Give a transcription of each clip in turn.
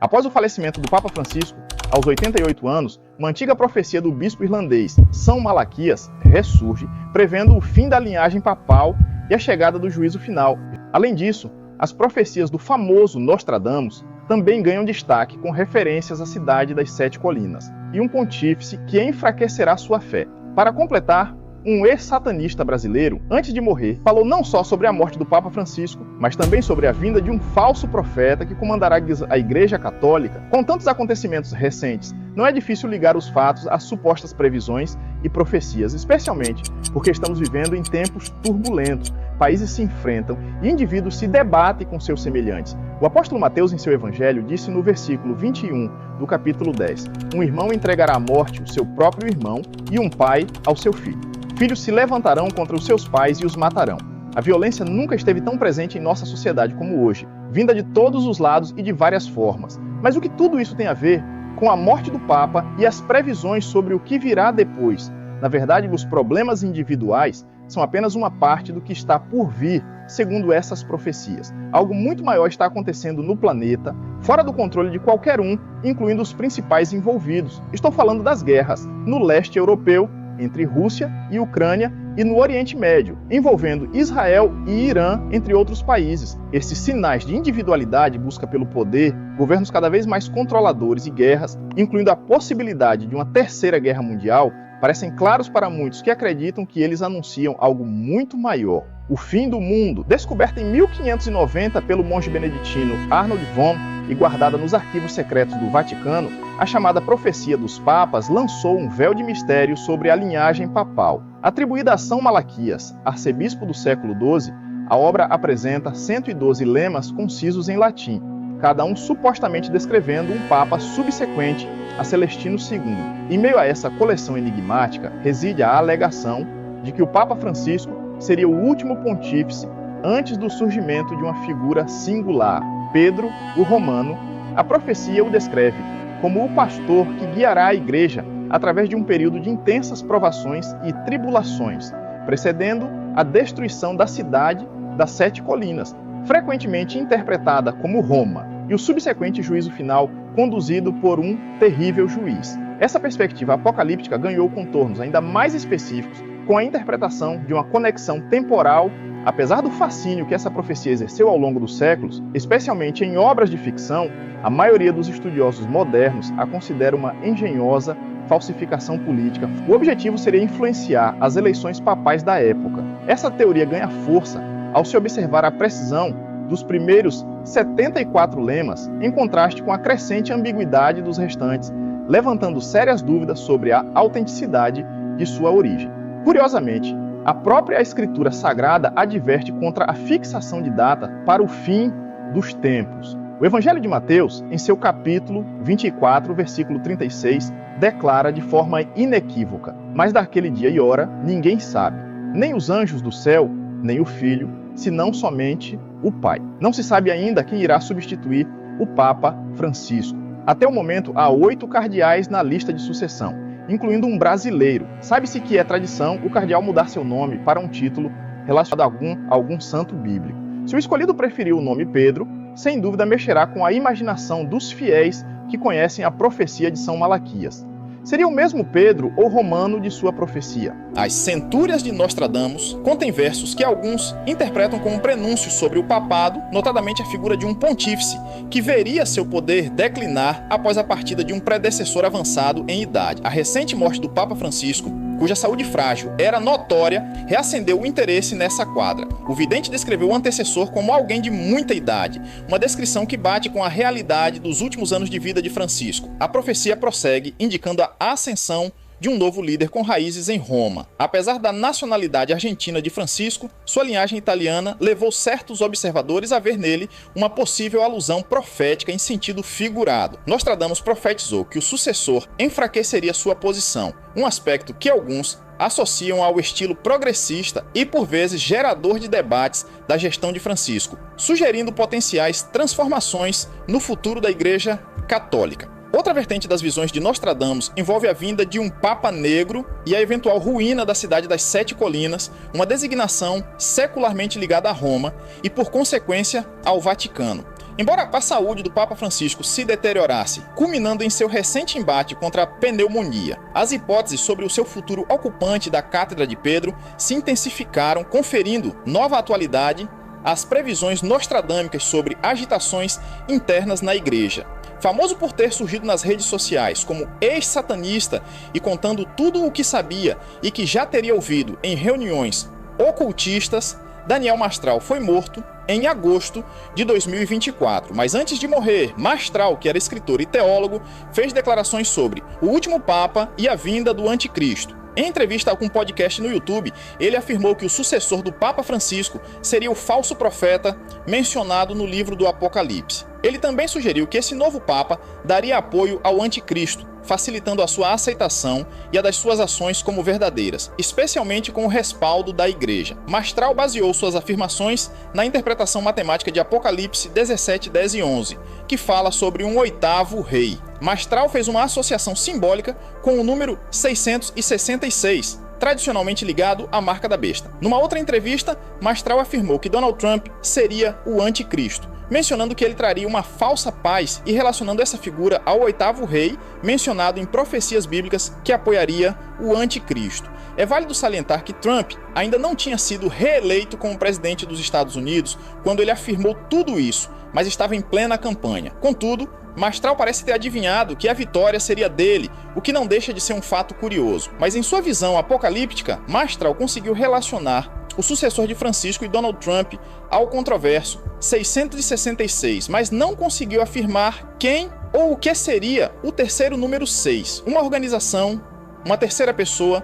Após o falecimento do Papa Francisco, aos 88 anos, uma antiga profecia do bispo irlandês São Malaquias ressurge, prevendo o fim da linhagem papal e a chegada do juízo final. Além disso, as profecias do famoso Nostradamus também ganham destaque com referências à cidade das 7 colinas e um pontífice que enfraquecerá sua fé. Para completar, um ex-satanista brasileiro, antes de morrer, falou não só sobre a morte do Papa Francisco, mas também sobre a vinda de um falso profeta que comandará a Igreja Católica. Com tantos acontecimentos recentes, não é difícil ligar os fatos às supostas previsões e profecias, especialmente porque estamos vivendo em tempos turbulentos. Países se enfrentam e indivíduos se debatem com seus semelhantes. O apóstolo Mateus, em seu evangelho, disse no versículo 21 do capítulo 10: um irmão entregará à morte o seu próprio irmão e um pai ao seu filho. Filhos se levantarão contra os seus pais e os matarão. A violência nunca esteve tão presente em nossa sociedade como hoje, vinda de todos os lados e de várias formas. Mas o que tudo isso tem a ver com a morte do Papa e as previsões sobre o que virá depois? Na verdade, os problemas individuais são apenas uma parte do que está por vir, segundo essas profecias. Algo muito maior está acontecendo no planeta, fora do controle de qualquer um, incluindo os principais envolvidos. Estou falando das guerras no leste europeu, entre Rússia e Ucrânia, e no Oriente Médio, envolvendo Israel e Irã, entre outros países. Esses sinais de individualidade, busca pelo poder, governos cada vez mais controladores e guerras, incluindo a possibilidade de uma terceira guerra mundial, parecem claros para muitos que acreditam que eles anunciam algo muito maior. O fim do mundo, descoberta em 1590 pelo monge beneditino Arnold von e guardada nos arquivos secretos do Vaticano, a chamada Profecia dos Papas lançou um véu de mistério sobre a linhagem papal. Atribuída a São Malaquias, arcebispo do século XII, a obra apresenta 112 lemas concisos em latim, cada um supostamente descrevendo um papa subsequente a Celestino II. Em meio a essa coleção enigmática, reside a alegação de que o Papa Francisco seria o último pontífice antes do surgimento de uma figura singular, Pedro o Romano. A profecia o descreve como o pastor que guiará a igreja através de um período de intensas provações e tribulações, precedendo a destruição da cidade das 7 colinas, frequentemente interpretada como Roma, e o subsequente juízo final conduzido por um terrível juiz. Essa perspectiva apocalíptica ganhou contornos ainda mais específicos com a interpretação de uma conexão temporal. Apesar do fascínio que essa profecia exerceu ao longo dos séculos, especialmente em obras de ficção, a maioria dos estudiosos modernos a considera uma engenhosa falsificação política. O objetivo seria influenciar as eleições papais da época. Essa teoria ganha força ao se observar a precisão dos primeiros 74 lemas, em contraste com a crescente ambiguidade dos restantes, levantando sérias dúvidas sobre a autenticidade de sua origem. Curiosamente, a própria Escritura Sagrada adverte contra a fixação de data para o fim dos tempos. O Evangelho de Mateus, em seu capítulo 24, versículo 36, declara de forma inequívoca: mas daquele dia e hora ninguém sabe, nem os anjos do céu, nem o Filho, senão somente o Pai. Não se sabe ainda quem irá substituir o Papa Francisco. Até o momento, há 8 cardeais na lista de sucessão, incluindo um brasileiro. Sabe-se que é tradição o cardeal mudar seu nome para um título relacionado a algum santo bíblico. Se o escolhido preferir o nome Pedro, sem dúvida mexerá com a imaginação dos fiéis que conhecem a profecia de São Malaquias. Seria o mesmo Pedro ou Romano de sua profecia? As Centúrias de Nostradamus contêm versos que alguns interpretam como prenúncios sobre o papado, notadamente a figura de um pontífice, que veria seu poder declinar após a partida de um predecessor avançado em idade. A recente morte do Papa Francisco, cuja saúde frágil era notória, reacendeu o interesse nessa quadra. O vidente descreveu o antecessor como alguém de muita idade, uma descrição que bate com a realidade dos últimos anos de vida de Francisco. A profecia prossegue, indicando a ascensão de um novo líder com raízes em Roma. Apesar da nacionalidade argentina de Francisco, sua linhagem italiana levou certos observadores a ver nele uma possível alusão profética em sentido figurado. Nostradamus profetizou que o sucessor enfraqueceria sua posição, um aspecto que alguns associam ao estilo progressista e, por vezes, gerador de debates da gestão de Francisco, sugerindo potenciais transformações no futuro da Igreja Católica. Outra vertente das visões de Nostradamus envolve a vinda de um Papa negro e a eventual ruína da cidade das Sete Colinas, uma designação secularmente ligada a Roma e, por consequência, ao Vaticano. Embora a saúde do Papa Francisco se deteriorasse, culminando em seu recente embate contra a pneumonia, as hipóteses sobre o seu futuro ocupante da Cátedra de Pedro se intensificaram, conferindo nova atualidade às previsões nostradâmicas sobre agitações internas na Igreja. Famoso por ter surgido nas redes sociais como ex-satanista e contando tudo o que sabia e que já teria ouvido em reuniões ocultistas, Daniel Mastral foi morto em agosto de 2024. Mas antes de morrer, Mastral, que era escritor e teólogo, fez declarações sobre o último Papa e a vinda do Anticristo. Em entrevista com um podcast no YouTube, ele afirmou que o sucessor do Papa Francisco seria o falso profeta mencionado no livro do Apocalipse. Ele também sugeriu que esse novo Papa daria apoio ao Anticristo, facilitando a sua aceitação e a das suas ações como verdadeiras, especialmente com o respaldo da Igreja. Mastral baseou suas afirmações na interpretação matemática de Apocalipse 17, 10 e 11, que fala sobre um oitavo rei. Mastral fez uma associação simbólica com o número 666, tradicionalmente ligado à marca da besta. Numa outra entrevista, Mastral afirmou que Donald Trump seria o anticristo, mencionando que ele traria uma falsa paz e relacionando essa figura ao oitavo rei, mencionado em profecias bíblicas que apoiaria o anticristo. É válido salientar que Trump ainda não tinha sido reeleito como presidente dos Estados Unidos quando ele afirmou tudo isso, mas estava em plena campanha. Contudo, Mastral parece ter adivinhado que a vitória seria dele, o que não deixa de ser um fato curioso. Mas em sua visão apocalíptica, Mastral conseguiu relacionar o sucessor de Francisco e Donald Trump ao controverso 666, mas não conseguiu afirmar quem ou o que seria o terceiro número 6, uma organização, uma terceira pessoa,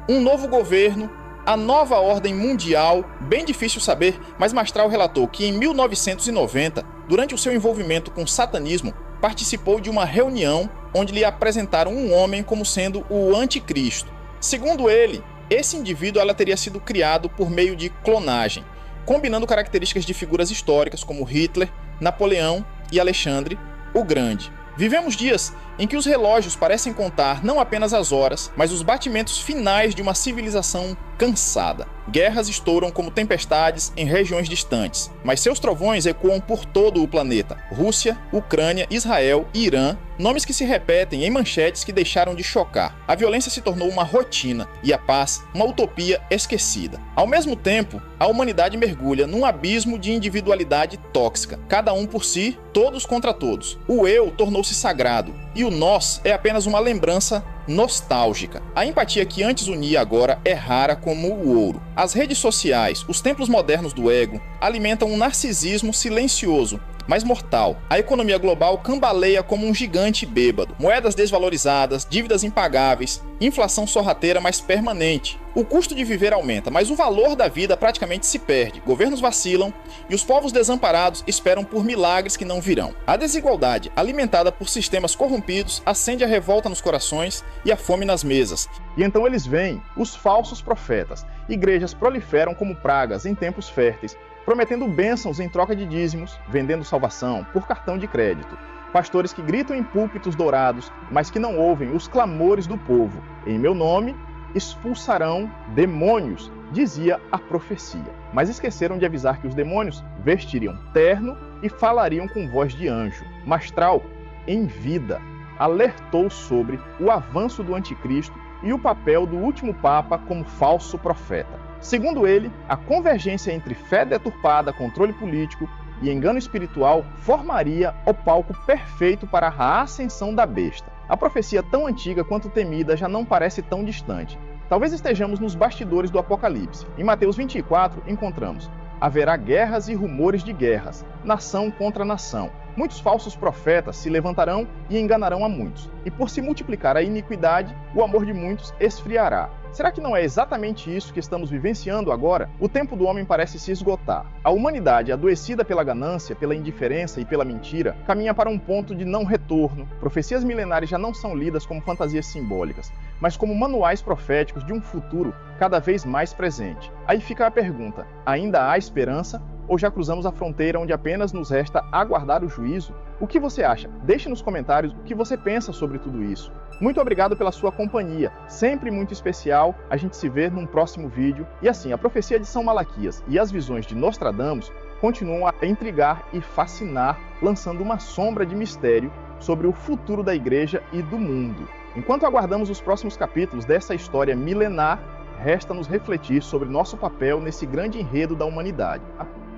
um novo governo, a nova ordem mundial. Bem difícil saber, mas Mastral relatou que em 1990, durante o seu envolvimento com o satanismo, participou de uma reunião onde lhe apresentaram um homem como sendo o anticristo. Segundo ele, esse indivíduo teria sido criado por meio de clonagem, combinando características de figuras históricas como Hitler, Napoleão e Alexandre o Grande. Vivemos dias em que os relógios parecem contar não apenas as horas, mas os batimentos finais de uma civilização cansada. Guerras estouram como tempestades em regiões distantes, mas seus trovões ecoam por todo o planeta. Rússia, Ucrânia, Israel e Irã, nomes que se repetem em manchetes que deixaram de chocar. A violência se tornou uma rotina e a paz uma utopia esquecida. Ao mesmo tempo, a humanidade mergulha num abismo de individualidade tóxica, cada um por si, todos contra todos. O eu tornou-se sagrado e o nós é apenas uma lembrança nostálgica. A empatia que antes unia agora é rara como o ouro. As redes sociais, os templos modernos do ego, alimentam um narcisismo silencioso, mas mortal. A economia global cambaleia como um gigante bêbado. Moedas desvalorizadas, dívidas impagáveis, inflação sorrateira, mas permanente. O custo de viver aumenta, mas o valor da vida praticamente se perde. Governos vacilam e os povos desamparados esperam por milagres que não virão. A desigualdade, alimentada por sistemas corrompidos, acende a revolta nos corações e a fome nas mesas. E então eles veem os falsos profetas. Igrejas proliferam como pragas em tempos férteis, prometendo bênçãos em troca de dízimos, vendendo salvação por cartão de crédito. Pastores que gritam em púlpitos dourados, mas que não ouvem os clamores do povo. Em meu nome expulsarão demônios, dizia a profecia. Mas esqueceram de avisar que os demônios vestiriam terno e falariam com voz de anjo. Mastral, em vida, alertou sobre o avanço do anticristo e o papel do último Papa como falso profeta. Segundo ele, a convergência entre fé deturpada, controle político e engano espiritual formaria o palco perfeito para a ascensão da besta. A profecia tão antiga quanto temida já não parece tão distante. Talvez estejamos nos bastidores do Apocalipse. Em Mateus 24, encontramos: haverá guerras e rumores de guerras, nação contra nação. Muitos falsos profetas se levantarão e enganarão a muitos. E por se multiplicar a iniquidade, o amor de muitos esfriará. Será que não é exatamente isso que estamos vivenciando agora? O tempo do homem parece se esgotar. A humanidade, adoecida pela ganância, pela indiferença e pela mentira, caminha para um ponto de não retorno. Profecias milenares já não são lidas como fantasias simbólicas, mas como manuais proféticos de um futuro cada vez mais presente. Aí fica a pergunta: ainda há esperança? ou já cruzamos a fronteira onde apenas nos resta aguardar o juízo? O que você acha? Deixe nos comentários o que você pensa sobre tudo isso. Muito obrigado pela sua companhia, sempre muito especial. A gente se vê num próximo vídeo. E assim, a profecia de São Malaquias e as visões de Nostradamus continuam a intrigar e fascinar, lançando uma sombra de mistério sobre o futuro da igreja e do mundo. Enquanto aguardamos os próximos capítulos dessa história milenar, resta nos refletir sobre nosso papel nesse grande enredo da humanidade.